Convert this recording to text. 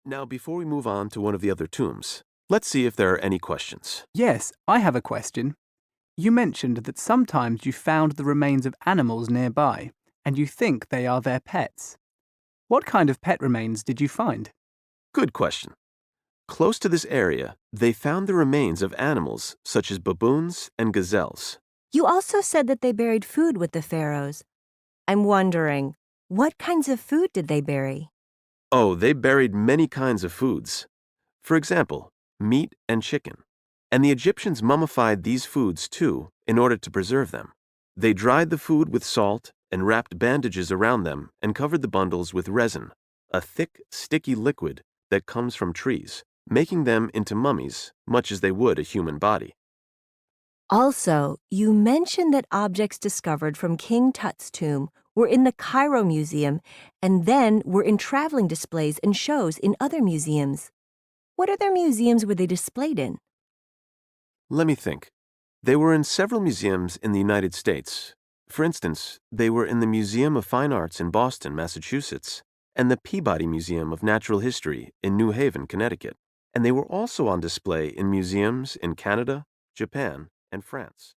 Now, before we move on to one of the other tombs, let's see if there are any questions. Yes, I have a question. You mentioned that sometimes you found the remains of animals nearby, and you think they are their pets. What kind of pet remains did you find? Good question. Close to this area, they found the remains of animals such as baboons and gazelles. You also said that they buried food with the pharaohs. I'm wondering, what kinds of food did they bury? Oh, they buried many kinds of foods. For example, meat and chicken. And the Egyptians mummified these foods too in order to preserve them. They dried the food with salt and wrapped bandages around them and covered the bundles with resin, a thick, sticky liquid that comes from trees, making them into mummies much as they would a human body. Also, you mentioned that objects discovered from King Tut's tomb were in the Cairo Museum and then were in traveling displays and shows in other museums. What other museums were they displayed in? Let me think. They were in several museums in the United States. For instance, they were in the Museum of Fine Arts in Boston, Massachusetts, and the Peabody Museum of Natural History in New Haven, Connecticut. And they were also on display in museums in Canada, Japan, and France.